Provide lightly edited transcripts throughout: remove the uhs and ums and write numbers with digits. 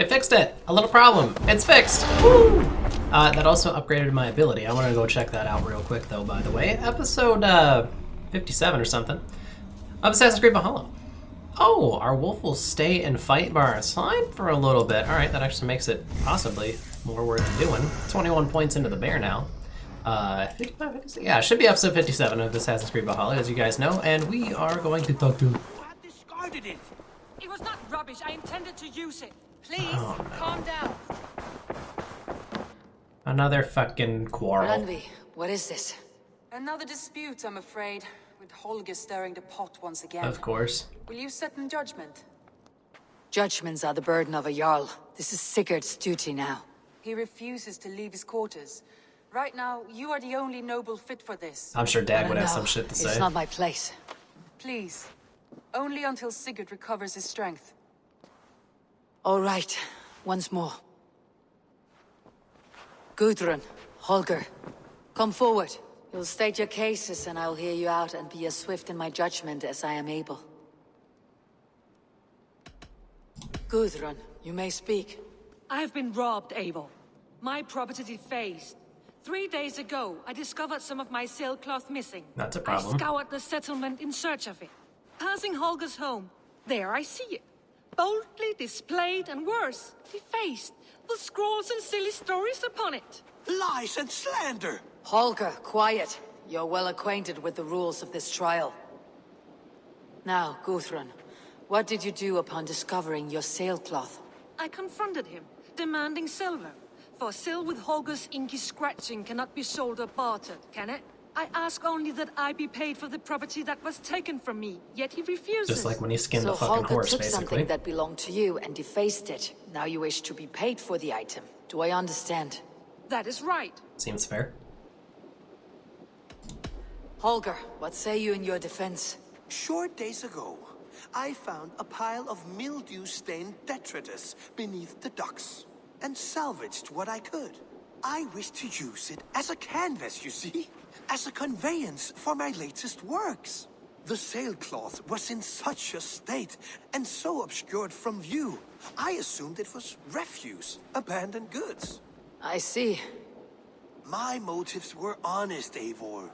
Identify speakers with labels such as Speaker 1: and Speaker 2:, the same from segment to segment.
Speaker 1: It fixed it! A little problem. It's fixed! Woo! That also upgraded my ability. I want to go check that out real quick, though, by the way. Episode 57 or something of Assassin's Creed Valhalla. Oh, our wolf will stay and fight by our side for a little bit. Alright, that actually makes it possibly more worth doing. 21 points into the bear now. 55, 56? Yeah, it should be episode 57 of Assassin's Creed Valhalla, as you guys know, and we are going to talk to...
Speaker 2: I discarded it!
Speaker 3: It was not rubbish. I intended to use it. Please,
Speaker 1: Oh, no.
Speaker 3: calm down.
Speaker 1: Another fucking quarrel.
Speaker 4: Ranvi, what is this?
Speaker 5: Another dispute, I'm afraid, with Holger stirring the pot once again.
Speaker 1: Of course.
Speaker 5: Will you sit in judgment?
Speaker 4: Judgments are the burden of a Jarl. This is Sigurd's duty now.
Speaker 5: He refuses to leave his quarters. Right now, you are the only noble fit for this.
Speaker 1: I'm sure Dad would have
Speaker 4: No,
Speaker 1: some shit to say.
Speaker 4: It's not my place.
Speaker 5: Please. Only until Sigurd recovers his strength.
Speaker 4: All right, once more. Gudrun, Holger, come forward. You'll state your cases and I'll hear you out and be as swift in my judgment as I am able. Gudrun, you may speak.
Speaker 3: I have been robbed, Eivor. My property defaced. 3 days ago, I discovered some of my sailcloth missing.
Speaker 1: That's a problem.
Speaker 3: I scoured the settlement in search of it. Passing Holger's home, there I see it. Boldly displayed and worse, defaced, with scrolls and silly stories upon it.
Speaker 2: Lies and slander!
Speaker 4: Holger, quiet. You're well acquainted with the rules of this trial. Now, Gudrun, what did you do upon discovering your sailcloth?
Speaker 3: I confronted him, demanding silver. For sil with Holger's inky scratching cannot be sold or bartered, can it? I ask only that I be paid for the property that was taken from me, yet he refuses.
Speaker 1: Just like when he skinned the
Speaker 4: So
Speaker 1: fucking
Speaker 4: Holger
Speaker 1: horse,
Speaker 4: took
Speaker 1: basically.
Speaker 4: something that belonged to you and defaced it. Now you wish to be paid for the item. Do I understand?
Speaker 3: That is right.
Speaker 1: Seems fair.
Speaker 4: Holger, what say you in your defense?
Speaker 2: Short days ago, I found a pile of mildew-stained detritus beneath the docks, and salvaged what I could. I wish to use it as a canvas, you see? As a conveyance for my latest works. The sailcloth was in such a state, and so obscured from view, I assumed it was refuse, abandoned goods.
Speaker 4: I see.
Speaker 2: My motives were honest, Eivor.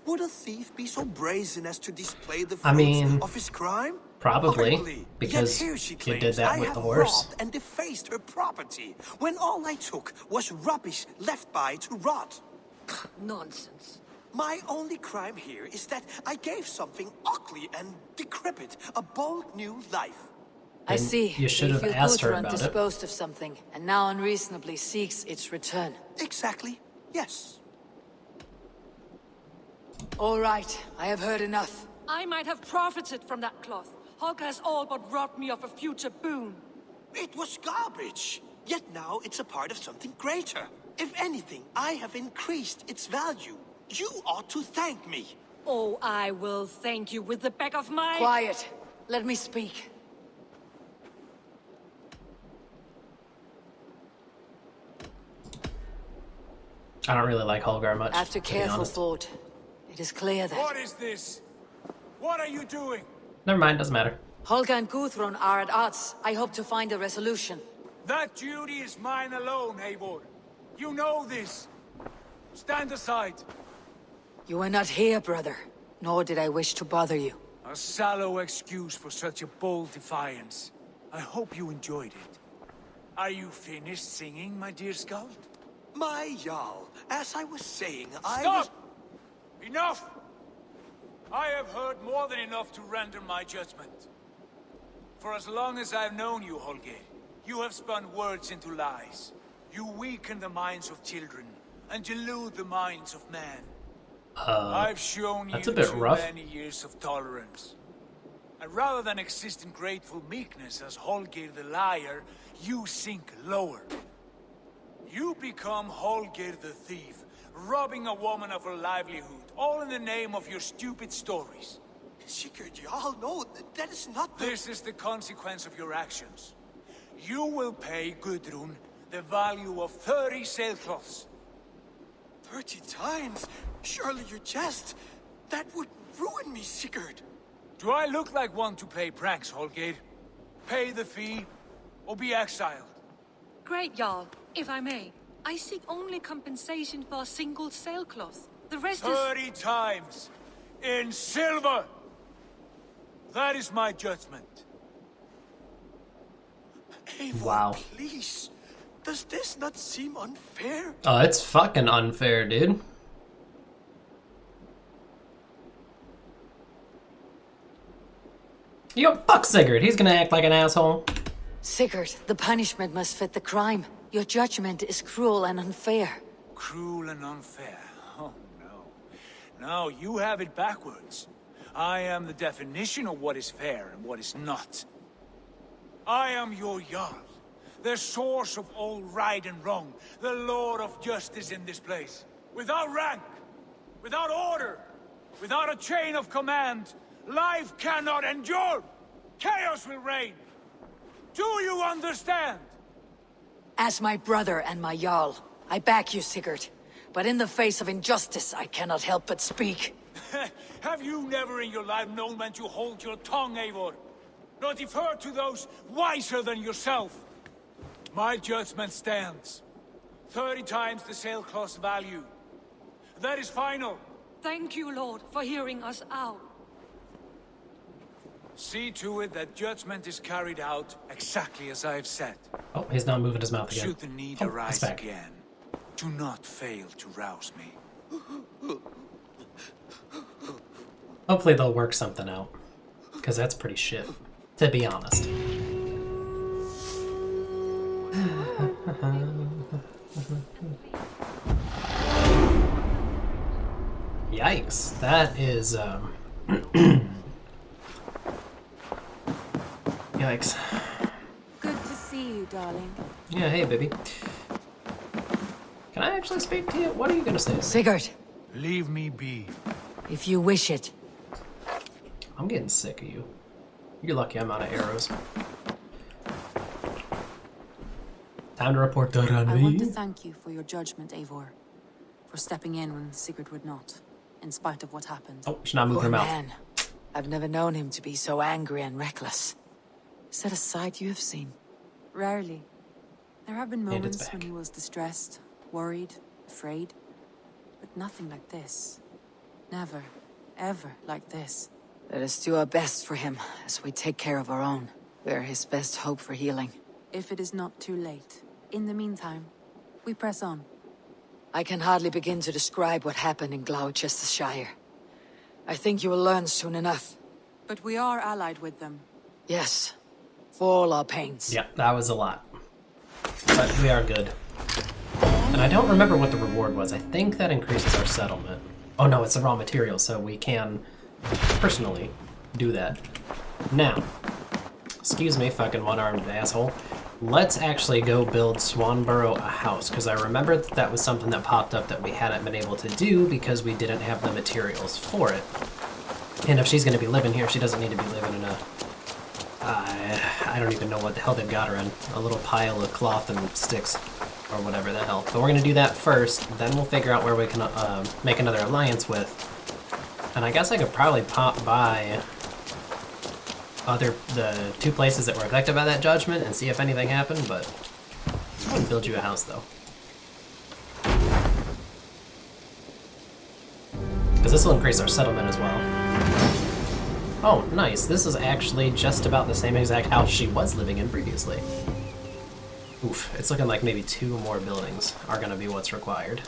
Speaker 2: Would a thief be so brazen as to display the fruits of his crime?
Speaker 1: Probably,
Speaker 2: Hardly.
Speaker 1: because
Speaker 2: Yet here she
Speaker 1: you
Speaker 2: claims
Speaker 1: did that
Speaker 2: I
Speaker 1: with
Speaker 2: have
Speaker 1: the horse.
Speaker 2: robbed and defaced her property, when all I took was rubbish left by to rot.
Speaker 3: Nonsense.
Speaker 2: My only crime here is that I gave something ugly and decrepit a bold new life.
Speaker 4: I
Speaker 1: Then
Speaker 4: see.
Speaker 1: you should
Speaker 4: You
Speaker 1: have
Speaker 4: feel
Speaker 1: asked her
Speaker 4: Gudrun
Speaker 1: about it.
Speaker 4: disposed of something, and now unreasonably seeks its return.
Speaker 2: Exactly, yes.
Speaker 4: All right, I have heard enough.
Speaker 3: I might have profited from that cloth. Holger has all but robbed me of a future boon.
Speaker 2: It was garbage. Yet now it's a part of something greater. If anything, I have increased its value. You ought to thank me.
Speaker 3: Oh, I will thank you with the back of my...
Speaker 4: Quiet. Let me speak.
Speaker 1: I don't really like Holgar much,
Speaker 4: After
Speaker 1: to be
Speaker 4: careful
Speaker 1: honest.
Speaker 4: thought, it is clear that
Speaker 6: What is this? What are you doing?
Speaker 1: Never mind, doesn't matter.
Speaker 4: Holger and Gudrun are at odds. I hope to find a resolution.
Speaker 6: That duty is mine alone, Eivor. You know this. Stand aside.
Speaker 4: You were not here, brother. Nor did I wish to bother you.
Speaker 6: A sallow excuse for such a bold defiance. I hope you enjoyed it. Are you finished singing, my dear Skald?
Speaker 2: My Jarl, as I was saying,
Speaker 6: Stop! Enough! I have heard more than enough to render my judgment. For as long as I've known you, Holger, you have spun words into lies. You weaken the minds of children, and delude the minds of men. I've shown
Speaker 1: that's
Speaker 6: you
Speaker 1: a bit
Speaker 6: too
Speaker 1: rough.
Speaker 6: many years of tolerance. And rather than exist in grateful meekness as Holger the liar, you sink lower. You become Holger the thief, robbing a woman of her livelihood, all in the name of your stupid stories.
Speaker 2: Sigurd, Jarl, no, that is not the...
Speaker 6: This is the consequence of your actions. You will pay Gudrun the value of 30 sailcloths.
Speaker 2: 30 times? Surely you jest. That would ruin me, Sigurd.
Speaker 6: Do I look like one to play pranks, Holger? Pay the fee, or be exiled.
Speaker 3: Great, Jarl. If I may, I seek only compensation for a single sailcloth. The rest is...
Speaker 6: 30 times in silver! That is my judgment.
Speaker 2: Eivor,
Speaker 1: Wow.
Speaker 2: please. Does this not seem unfair?
Speaker 1: Oh, it's fucking unfair, dude. Yo, fuck Sigurd. He's gonna act like an asshole.
Speaker 4: Sigurd, the punishment must fit the crime. Your judgment is cruel and unfair.
Speaker 6: Cruel and unfair. Oh, no. No, you have it backwards. I am the definition of what is fair and what is not. I am your Jarl, the source of all right and wrong, the Lord of justice in this place. Without rank, without order, without a chain of command, life cannot endure. Chaos will reign. Do you understand?
Speaker 4: As my brother and my Jarl, I back you, Sigurd. But in the face of injustice, I cannot help but speak.
Speaker 6: Have you never in your life known when to hold your tongue, Eivor? Nor defer to those wiser than yourself? My judgment stands. 30 times the sailcloth's value. That is final.
Speaker 3: Thank you, Lord, for hearing us out.
Speaker 6: See to it that judgment is carried out exactly as I've said.
Speaker 1: Oh, he's not moving his mouth again.
Speaker 6: Should the need
Speaker 1: Oh,
Speaker 6: arise
Speaker 1: he's back.
Speaker 6: again, do not fail to rouse me.
Speaker 1: Hopefully they'll work something out. Because that's pretty shit, to be honest. Yikes. That is, Yikes.
Speaker 5: Good to see you, darling.
Speaker 1: Yeah, hey, baby. Can I actually speak to you? What are you gonna say to me?
Speaker 4: Sigurd,
Speaker 6: Leave me be.
Speaker 4: if you wish it.
Speaker 1: I'm getting sick of you. You're lucky I'm out of arrows. Time to report to
Speaker 5: I want to
Speaker 1: Rani.
Speaker 5: thank you for your judgment, Eivor. For stepping in when Sigurd would not, in spite of what happened.
Speaker 1: Oh, she's not moving
Speaker 4: Poor
Speaker 1: her mouth.
Speaker 4: man. I've never known him to be so angry and reckless. Is that a side you have seen?
Speaker 5: Rarely. There have been
Speaker 1: And it's
Speaker 5: moments when
Speaker 1: back.
Speaker 5: he was distressed, worried, afraid. But nothing like this. Never, ever like this.
Speaker 4: Let us do our best for him as we take care of our own. We're his best hope for healing.
Speaker 5: If it is not too late. In the meantime, we press on.
Speaker 4: I can hardly begin to describe what happened in Gloucestershire. I think you will learn soon enough.
Speaker 5: But we are allied with them.
Speaker 4: Yes, for all our pains.
Speaker 1: Yeah, that was a lot. But we are good. And I don't remember what the reward was. I think that increases our settlement. Oh no, it's the raw material, so we can personally do that. Now, excuse me, fucking one-armed asshole. Let's actually go build Swanborough a house, because I remember that was something that popped up that we hadn't been able to do because we didn't have the materials for it. And if she's going to be living here, she doesn't need to be living in a... I don't even know what the hell they've got her in. A little pile of cloth and sticks, or whatever the hell. But we're going to do that first, then we'll figure out where we can make another alliance with. And I guess I could probably pop by the two places that were affected by that judgment and see if anything happened, but I'm going to build you a house, though. Because this will increase our settlement as well. Oh, nice. This is actually just about the same exact house she was living in previously. Oof, it's looking like maybe 2 more buildings are going to be what's required.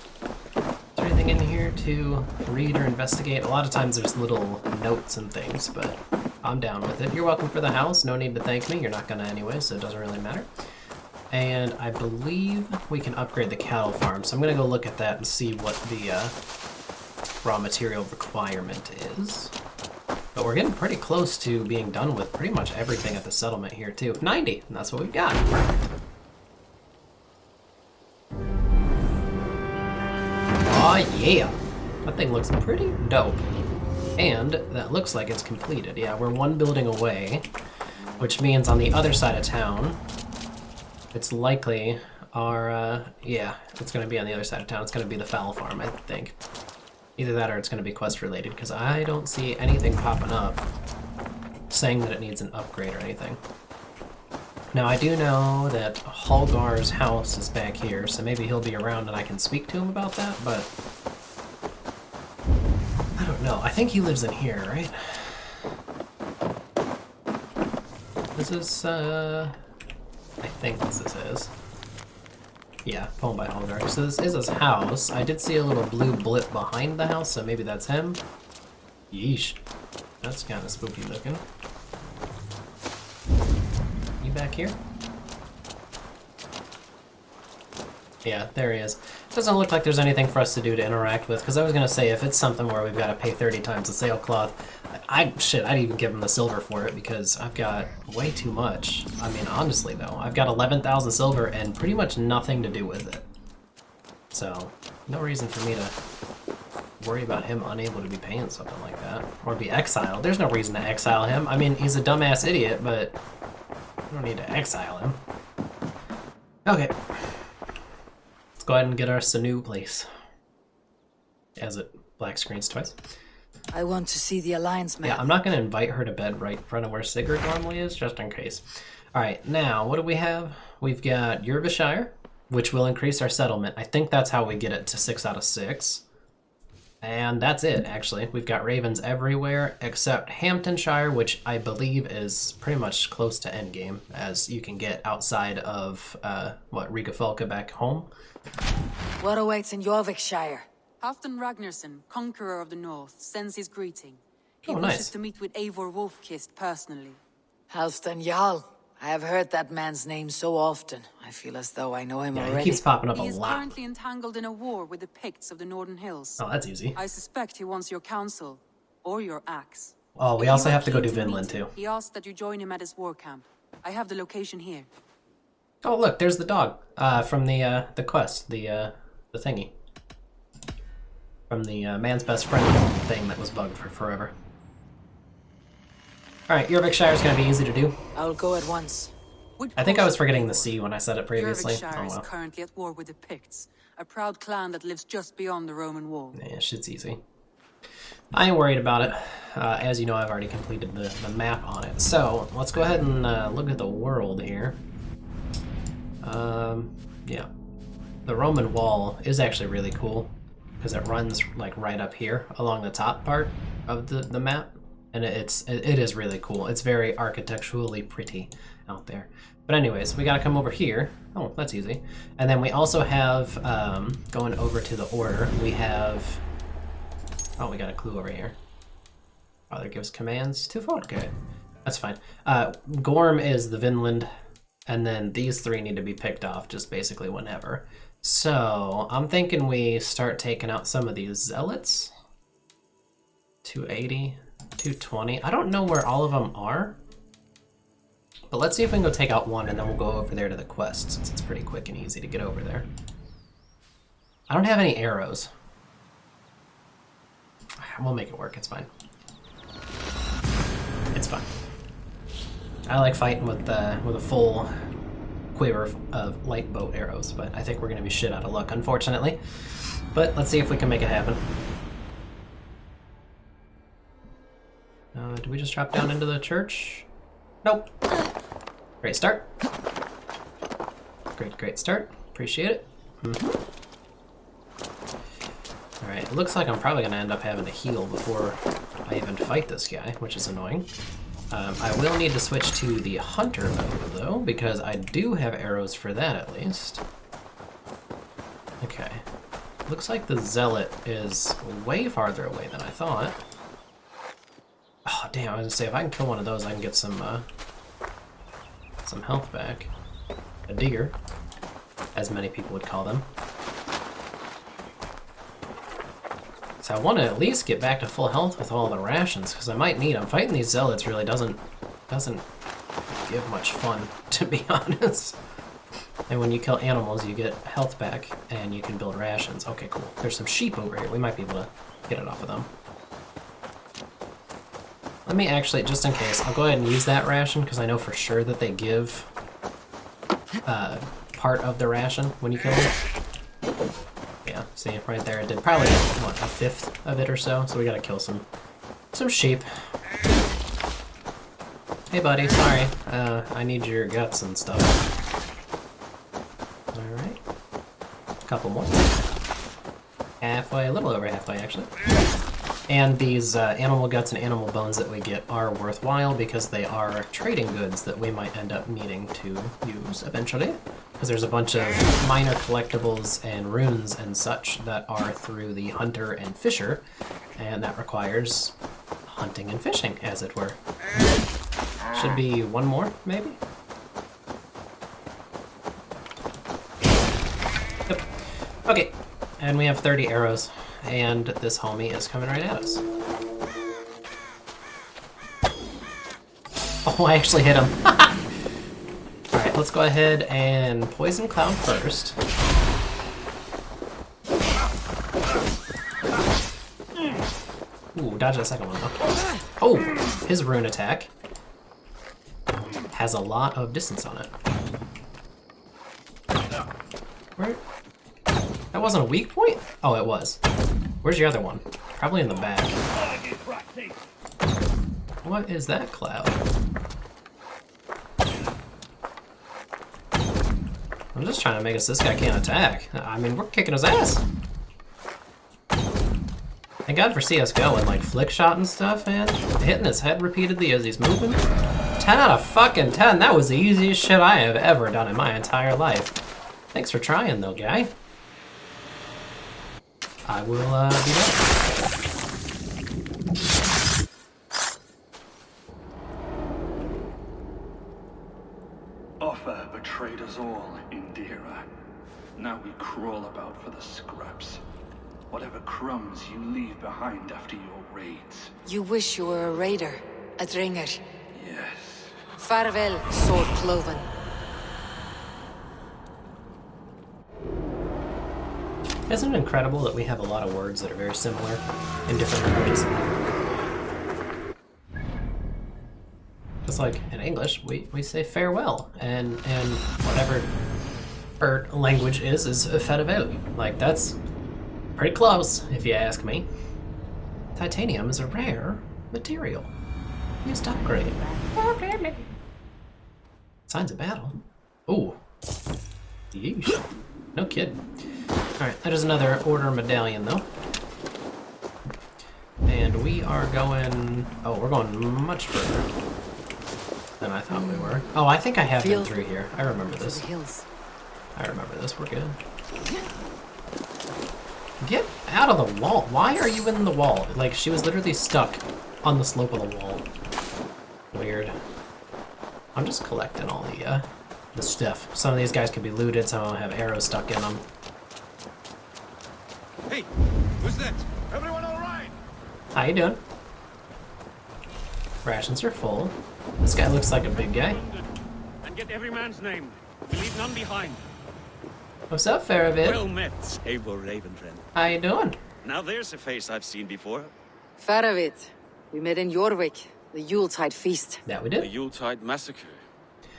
Speaker 1: Is there anything in here to read or investigate? A lot of times there's little notes and things, but I'm down with it. You're welcome for the house. No need to thank me. You're not going to anyway, so it doesn't really matter. And I believe we can upgrade the cattle farm, so I'm going to go look at that and see what the raw material requirement is. But we're getting pretty close to being done with pretty much everything at the settlement here, too. 90, and that's what we've got. Perfect. Oh yeah! That thing looks pretty dope. And that looks like it's completed. Yeah, we're 1 building away, which means on the other side of town, it's likely our, yeah, it's going to be on the other side of town. It's going to be the fowl farm, I think. Either that or it's going to be quest related, because I don't see anything popping up saying that it needs an upgrade or anything. Now I do know that Halgar's house is back here, so maybe he'll be around and I can speak to him about that, but I don't know. I think he lives in here, right? This is, I think this is his. Yeah, poem by Osgar. So this is his house. I did see a little blue blip behind the house, so maybe that's him. Yeesh. That's kind of spooky looking. You back here? Yeah, there he is. Doesn't look like there's anything for us to do to interact with, because I was going to say, if it's something where we've got to pay 30 times the sailcloth, I'd even give him the silver for it, because I've got way too much. I mean, honestly, though, I've got 11,000 silver and pretty much nothing to do with it. So, no reason for me to worry about him unable to be paying something like that. Or be exiled. There's no reason to exile him. I mean, he's a dumbass idiot, but I don't need to exile him. Okay. Let's go ahead and get us a new place. As it black screens twice.
Speaker 4: I want to see the Alliance map.
Speaker 1: Yeah, I'm not going to invite her to bed right in front of where Sigurd normally is, just in case. Alright, now, what do we have? We've got Yervishire, which will increase our settlement. I think that's how we get it to 6 out of 6. And that's it, actually. We've got ravens everywhere, except Hamptonshire, which I believe is pretty much close to endgame, as you can get outside of, Riga Falka back home.
Speaker 4: What awaits in Jorvikshire?
Speaker 5: Halfdan Ragnarsson, conqueror of the north, sends his greeting. He
Speaker 1: Oh,
Speaker 5: wishes
Speaker 1: nice.
Speaker 5: to meet with Eivor Wolfkist personally.
Speaker 4: Halfdan Jarl. I have heard that man's name so often. I feel as though I know him
Speaker 1: Yeah, he
Speaker 4: already.
Speaker 1: keeps popping up a
Speaker 5: He is
Speaker 1: lot.
Speaker 5: currently entangled in a war with the Picts of the Northern Hills.
Speaker 1: Oh, that's easy.
Speaker 5: I suspect he wants your counsel, or your axe.
Speaker 1: Oh, we
Speaker 5: If
Speaker 1: also
Speaker 5: you are
Speaker 1: have to go
Speaker 5: keen
Speaker 1: to Vinland,
Speaker 5: meet
Speaker 1: too.
Speaker 5: him, He asks that you join him at his war camp. I have the location here.
Speaker 1: Oh, look, there's the dog from the quest, the thingy. From the man's best friend thing that was bugged for forever. Alright, Yervikshire's gonna be easy to do.
Speaker 4: I'll go at once.
Speaker 5: With
Speaker 1: I think I was
Speaker 5: caution,
Speaker 1: forgetting the
Speaker 5: Eivor.
Speaker 1: C when I said it previously.
Speaker 5: Jorvikshire
Speaker 1: Oh
Speaker 5: is
Speaker 1: well.
Speaker 5: currently at war with the Picts, a proud clan that lives just beyond the Roman wall.
Speaker 1: Yeah, shit's easy. I ain't worried about it. As you know, I've already completed the map on it. So, let's go ahead and look at the world here. Yeah. The Roman wall is actually really cool, because it runs like right up here along the top part of the map. And it is really cool. It's very architecturally pretty out there. But anyways, we gotta come over here. Oh, that's easy. And then we also have, going over to the order, we have... Oh, we got a clue over here. Father gives commands to Vodka. That's fine. Gorm is the Vinland, and then these three need to be picked off just basically whenever. So, I'm thinking we start taking out some of these zealots. 280, 220. I don't know where all of them are. But let's see if we can go take out one, and then we'll go over there to the quest, since it's pretty quick and easy to get over there. I don't have any arrows. We'll make it work, it's fine. It's fine. I like fighting with a full quiver of light bow arrows, but I think we're gonna be shit out of luck, unfortunately. But let's see if we can make it happen. Do we just drop down into the church? Nope. Great start. Great start. Appreciate it. Alright, it looks like I'm probably going to end up having to heal before I even fight this guy, which is annoying. I will need to switch to the hunter mode, though, because I do have arrows for that, at least. Okay. Looks like the zealot is way farther away than I thought. Oh, damn, I was going to say, if I can kill one of those, I can get some health back. A digger, as many people would call them. So I want to at least get back to full health with all the rations, because I might need them. Fighting these zealots really doesn't give much fun, to be honest. And when you kill animals, you get health back, and you can build rations. Okay, cool. There's some sheep over here. We might be able to get it off of them. Let me actually, just in case, I'll go ahead and use that ration, because I know for sure that they give part of the ration when you kill them. Yeah, see, right there, it did probably, what, a fifth of it or so, so we gotta kill some sheep. Hey buddy, sorry. I need your guts and stuff. Alright. Couple more. Halfway, a little over halfway actually. And these animal guts and animal bones that we get are worthwhile because they are trading goods that we might end up needing to use eventually. Because there's a bunch of minor collectibles and runes and such that are through the hunter and fisher, and that requires hunting and fishing, as it were. Should be one more, maybe? Yep. Okay, and we have 30 arrows. And this homie is coming right at us. Oh, I actually hit him. Alright, let's go ahead and Poison Cloud first. Ooh, dodge that second one though. Oh, his rune attack has a lot of distance on it. Where? That wasn't a weak point? Oh, it was. Where's your other one? Probably in the back. What is that cloud? I'm just trying to make it so this guy can't attack. I mean, we're kicking his ass. Thank God for CSGO and like flick shot and stuff, man. Hitting his head repeatedly as he's moving. 10 out of fucking 10. That was the easiest shit I have ever done in my entire life. Thanks for trying though, guy. I will be back.
Speaker 7: Offa betrayed us all, Indira. Now we crawl about for the scraps. Whatever crumbs you leave behind after your raids.
Speaker 4: You wish you were a raider, a dringer.
Speaker 7: Yes.
Speaker 4: Farvel, sword cloven.
Speaker 1: Isn't it incredible that we have a lot of words that are very similar in different languages? Just like in English, we say farewell, and whatever our language is farewell. Like, that's pretty close, if you ask me. Titanium is a rare material. Used to upgrade. Signs of battle. Ooh. Yeesh. No kid. Alright, that is another order medallion, though. And we are going... Oh, we're going much further than I thought we were. Oh, I think I have been through here. I remember this. I remember this. We're good. Get out of the wall. Why are you in the wall? Like, she was literally stuck on the slope of the wall. Weird. I'm just collecting all the stuff. Some of these guys could be looted, some of them have arrows stuck in them.
Speaker 6: Hey, who's that? Everyone all right?
Speaker 1: How you doing? Rations are full. This guy looks like a big guy.
Speaker 8: And get every man's name. We leave none behind.
Speaker 1: What's up, Faravid?
Speaker 8: Well met, Eivor Ravenfriend.
Speaker 1: How you doing?
Speaker 8: Now there's a face I've seen before.
Speaker 4: Faravid. We met in Jorvik, the Yuletide feast.
Speaker 1: Yeah, we
Speaker 8: The
Speaker 1: did.
Speaker 8: Yuletide massacre.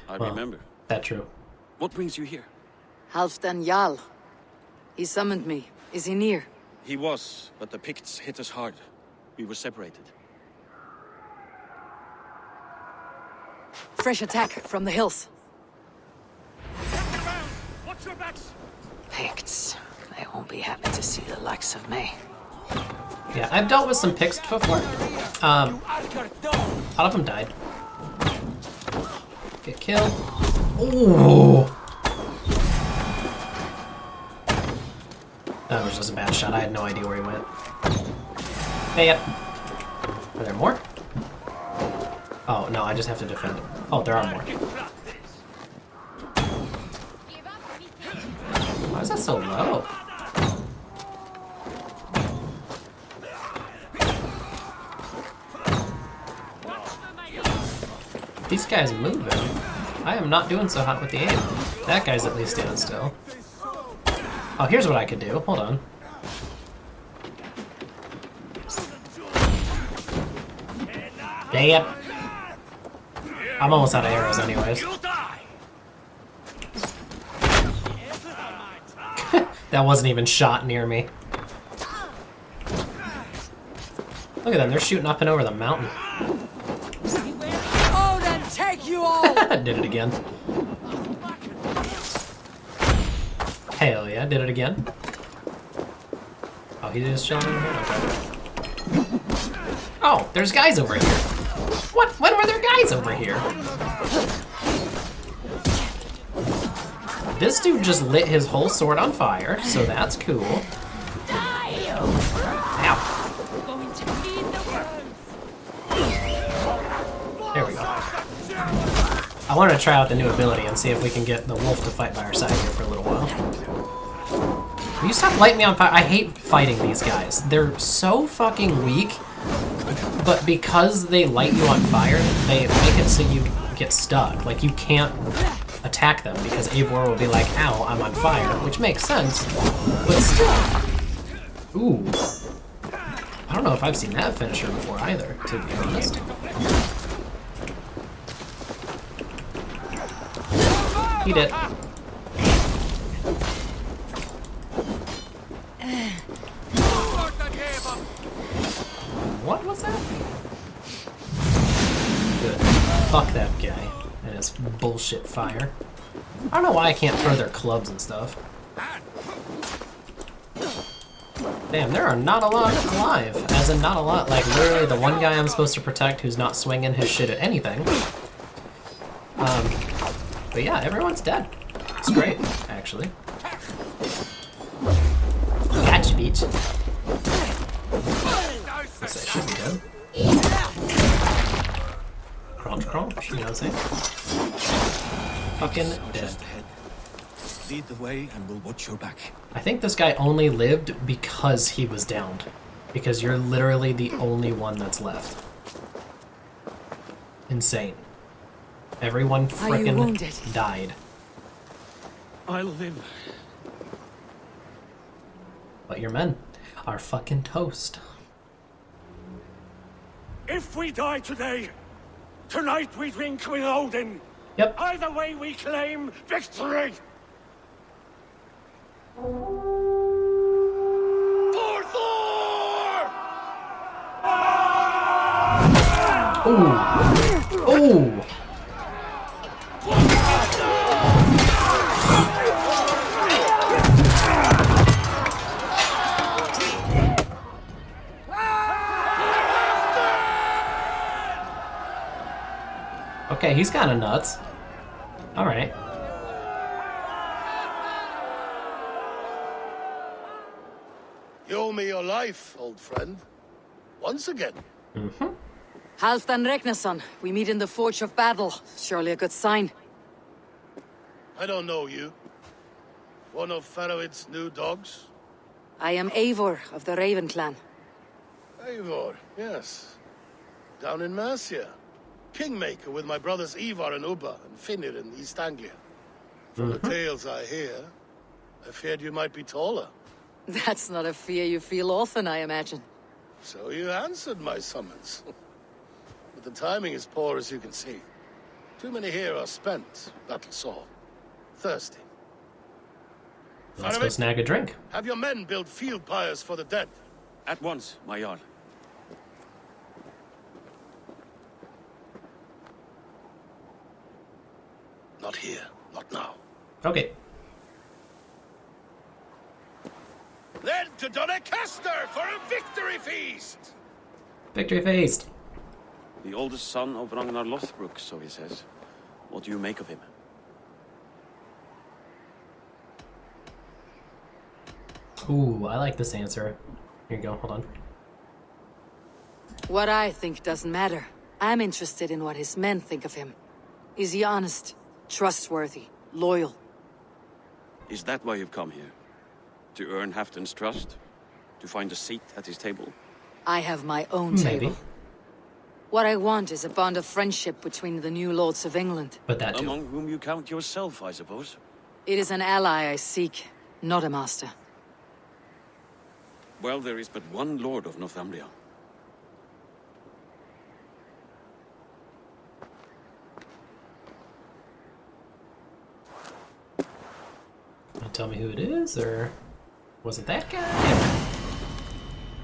Speaker 8: I
Speaker 1: Well,
Speaker 8: remember.
Speaker 1: That's true.
Speaker 8: What brings you here?
Speaker 4: Halfdan Jarl. He summoned me. Is he near?
Speaker 8: He was, but the Picts hit us hard. We were separated.
Speaker 4: Fresh attack from the hills.
Speaker 8: Watch your backs!
Speaker 4: Picts. They won't be happy to see the likes of me.
Speaker 1: Yeah, I've dealt with some Picts before. A lot of them died. Get killed. Ooh! That was just a bad shot. I had no idea where he went. Hey, yep. Are there more? Oh, no, I just have to defend it. Oh, there are more. Why is that so low? These guys moving. I am not doing so hot with the aim. That guy's at least standing still. Oh, here's what I could do. Hold on. Yep. I'm almost out of arrows anyways. That wasn't even shot near me. Look at them, they're shooting up and over the mountain. Did it again. Hell yeah, did it again. Oh, he just chilling in here? Okay. Oh, there's guys over here. What? When were there guys over here? This dude just lit his whole sword on fire, so that's cool. Ow. There we go. I wanted to try out the new ability and see if we can get the wolf to fight by our side here for a little while. Will you stop lighting me on fire? I hate fighting these guys. They're so fucking weak, but because they light you on fire, they make it so you get stuck. Like, you can't attack them because Eivor will be like, ow, I'm on fire, which makes sense, but still. Ooh. I don't know if I've seen that finisher before either, to be honest. He did. What was that? Good. Fuck that guy and his bullshit fire. I don't know why I can't throw their clubs and stuff. Damn, there are not a lot alive. As in, not a lot. Like, literally the one guy I'm supposed to protect who's not swinging his shit at anything. But yeah, everyone's dead. It's great, actually. Gotcha, bitch. Guess I should be dead. Crunch, crunch, you know what I'm saying? Fucking dead.
Speaker 8: Lead the way and we'll watch your back.
Speaker 1: I think this guy only lived because he was downed. Because you're literally the only one that's left. Insane. Everyone frickin' died.
Speaker 8: I'll live.
Speaker 1: But your men are fucking toast.
Speaker 9: If we die today, tonight we drink with Odin.
Speaker 1: Yep.
Speaker 9: Either way we claim victory. For Thor!
Speaker 1: Ooh. Ooh. Okay, he's kind of nuts. All right.
Speaker 10: You owe me your life, old friend. Once again.
Speaker 1: Mm-hmm.
Speaker 4: Halfdan Regnason, we meet in the Forge of Battle. Surely a good sign.
Speaker 10: I don't know you. One of Faravid's new dogs?
Speaker 4: I am Eivor of the Raven clan.
Speaker 10: Eivor, yes. Down in Mercia. Kingmaker with my brothers Ivar and Ubba and Finnir in East Anglia. From the tales I hear, I feared you might be taller.
Speaker 4: That's not a fear you feel often, I imagine.
Speaker 10: So you answered my summons. But the timing is poor, as you can see. Too many here are spent, battle-sore, thirsty.
Speaker 1: Let's go snag a drink.
Speaker 10: Have your men build field pyres for the dead.
Speaker 8: At once, my Jarl.
Speaker 10: Not here, not now.
Speaker 1: Okay.
Speaker 10: Then to Doncaster for a victory feast!
Speaker 1: Victory feast.
Speaker 8: The oldest son of Ragnar Lothbrok, so he says. What do you make of him?
Speaker 1: Ooh, I like this answer. Here you go, hold on.
Speaker 4: What I think doesn't matter. I'm interested in what his men think of him. Is he honest, trustworthy, loyal?
Speaker 8: Is that why you've come here? To earn Halfdan's trust? To find a seat at his table?
Speaker 4: I have my own
Speaker 1: Maybe.
Speaker 4: table. What I want is a bond of friendship between the new lords of England.
Speaker 1: But that too.
Speaker 8: Among whom you count yourself, I suppose?
Speaker 4: It is an ally I seek, not a master.
Speaker 8: Well, there is but one lord of Northumbria.
Speaker 1: Wanna tell me who it is, or was it that guy?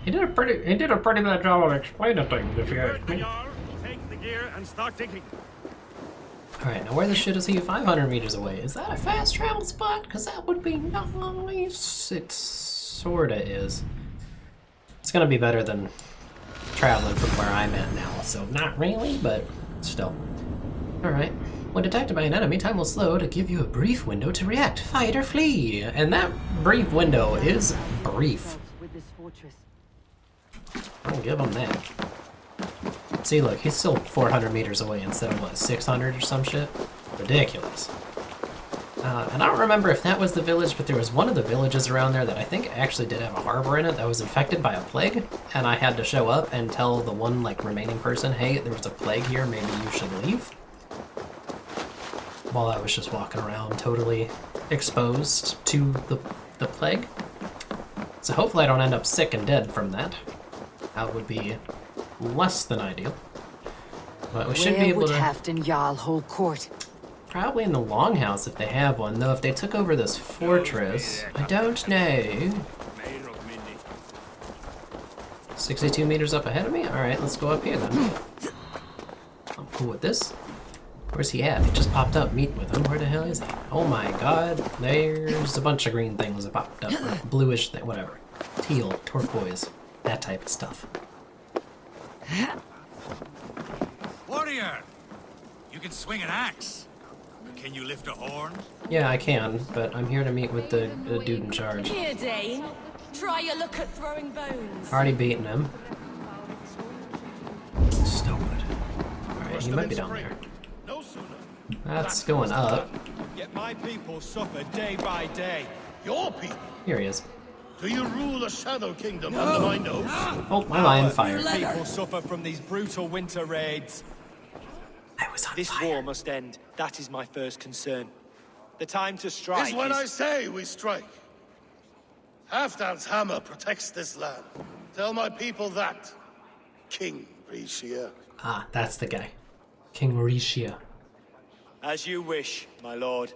Speaker 1: He did a pretty bad job of explaining things, if you ask me.
Speaker 9: Take the gear and start digging.
Speaker 1: Alright, now where the shit is he 500 meters away? Is that a fast travel spot? Because that would be nice. It sorta is. It's gonna be better than traveling from where I'm at now, so not really, but still. Alright. When detected by an enemy, time will slow to give you a brief window to react, fight, or flee. And that brief window is brief. I'll give him that. See, look, he's still 400 meters away instead of, what, 600 or some shit? Ridiculous. And I don't remember if that was the village, but there was one of the villages around there that I think actually did have a harbor in it that was infected by a plague, and I had to show up and tell the one, like, remaining person, hey, there was a plague here, maybe you should leave. While I was just walking around totally exposed to the plague. So hopefully I don't end up sick and dead from that. That would be less than ideal. But we should be able to...
Speaker 4: Halfdan Jarl hold court?
Speaker 1: Probably in the Longhouse if they have one, though if they took over this fortress, I don't know. 62 meters up ahead of me? Alright, let's go up here then. I'm cool with this. Where's he at? He just popped up. Meet with him. Where the hell is he? Oh my god. There's a bunch of green things that popped up. Or bluish thing, whatever. Teal, turquoise, that type of stuff.
Speaker 11: Warrior! You can swing an axe. But can you lift a horn?
Speaker 1: Yeah, I can, but I'm here to meet with the dude in charge.
Speaker 12: Here, Dane. Try your luck at throwing bones.
Speaker 1: Already beaten him. Still good. Alright, he might be down there. That's going up.
Speaker 13: Yet my people suffer day by day.
Speaker 10: Your people?
Speaker 1: Here he is.
Speaker 10: Do you rule a shadow kingdom under my nose?
Speaker 1: Oh, my line fired.
Speaker 13: People suffer from these brutal winter raids.
Speaker 1: I was on
Speaker 13: This
Speaker 1: fire.
Speaker 13: war must end. That is my first concern. The time to strike
Speaker 10: Is when I say we strike. Halfdan's hammer protects this land. Tell my people that. King Rishia.
Speaker 1: Ah, that's the guy. King Rishia.
Speaker 13: As you wish, my lord.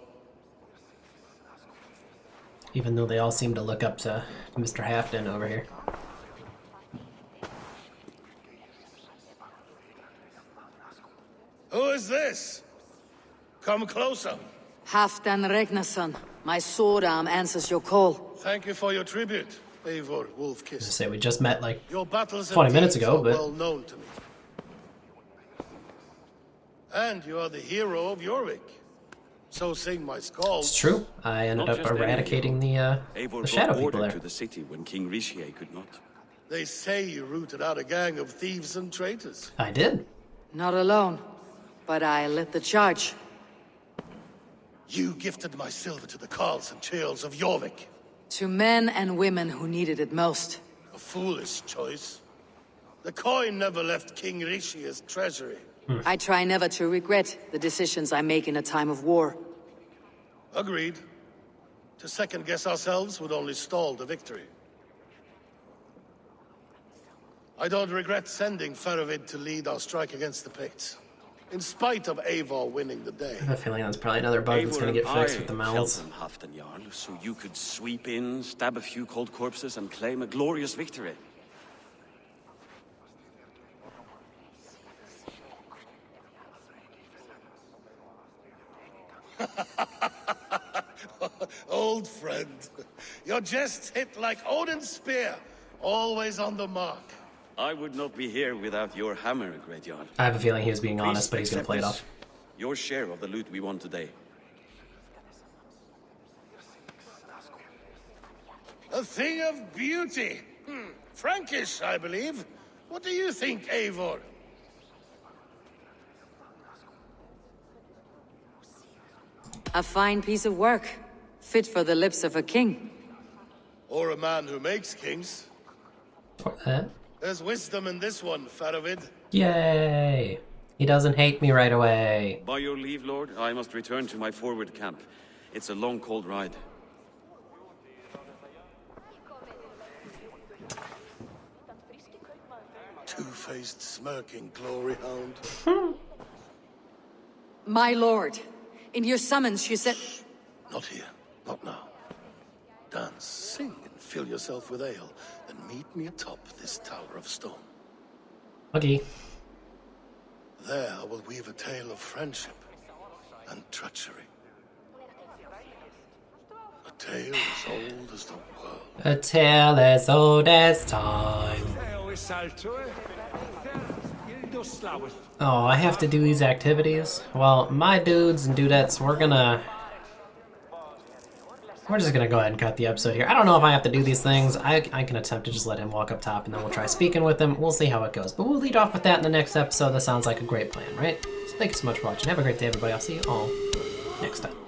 Speaker 1: Even though they all seem to look up to Mr. Halfdan over here.
Speaker 10: Who is this? Come closer.
Speaker 4: Halfdan Regnason. My sword arm answers your call.
Speaker 10: Thank you for your tribute, Eivor Wolfkiss.
Speaker 1: Say we just met like
Speaker 10: Your battles
Speaker 1: 20
Speaker 10: and
Speaker 1: minutes
Speaker 10: deeds
Speaker 1: ago,
Speaker 10: are
Speaker 1: but
Speaker 10: well known to me. And you are the hero of Jorvik. So sing my skalds.
Speaker 1: it's true. I ended
Speaker 8: Not
Speaker 1: up
Speaker 8: just any
Speaker 1: eradicating the
Speaker 8: Eivor
Speaker 1: shadow
Speaker 8: brought
Speaker 1: people
Speaker 8: order
Speaker 1: there.
Speaker 8: to the city when King Rishie could not.
Speaker 10: They say you rooted out a gang of thieves and traitors.
Speaker 1: I did.
Speaker 4: Not alone, but I led the charge.
Speaker 10: You gifted my silver to the carls and churls of Jorvik.
Speaker 4: To men and women who needed it most.
Speaker 10: A foolish choice. The coin never left King Rishia's treasury.
Speaker 4: I try never to regret the decisions I make in a time of war.
Speaker 10: Agreed. To second-guess ourselves would only stall the victory. I don't regret sending Faravid to lead our strike against the Picts. In spite of Eivor winning the day.
Speaker 1: I have a feeling that's probably another bug that's gonna get fixed with the mouths.
Speaker 8: Halfdan Jarl, so you could sweep in, stab a few cold corpses, and claim a glorious victory.
Speaker 10: Old friend. Your jest hit like Odin's spear. Always on the mark.
Speaker 8: I would not be here without your hammer, Great Jarl.
Speaker 1: I have a feeling he was being honest, but he's gonna
Speaker 8: accept
Speaker 1: play it
Speaker 8: this.
Speaker 1: off.
Speaker 8: Your share of the loot we won today.
Speaker 10: A thing of beauty. Frankish, I believe. What do you think, Eivor?
Speaker 4: A fine piece of work, fit for the lips of a king.
Speaker 10: Or a man who makes kings.
Speaker 1: What that?
Speaker 10: There's wisdom in this one, Faravid.
Speaker 1: Yay! He doesn't hate me right away.
Speaker 8: By your leave, Lord, I must return to my forward camp. It's a long, cold ride.
Speaker 10: Two-faced, smirking glory hound.
Speaker 4: My lord, in your summons you said...
Speaker 10: Not here. Not now. Dance, sing, and fill yourself with ale. Then meet me atop this tower of stone.
Speaker 1: Okay.
Speaker 10: There I will weave a tale of friendship. and treachery. A tale as old as the world.
Speaker 1: A tale as old as time. Oh, I have to do these activities? Well, my dudes and dudettes, we're just gonna go ahead and cut the episode here. I don't know if I have to do these things. I can attempt to just let him walk up top and then we'll try speaking with him. We'll see how it goes. But we'll lead off with that in the next episode. That sounds like a great plan, right? So thank you so much for watching. Have a great day, everybody. I'll see you all next time.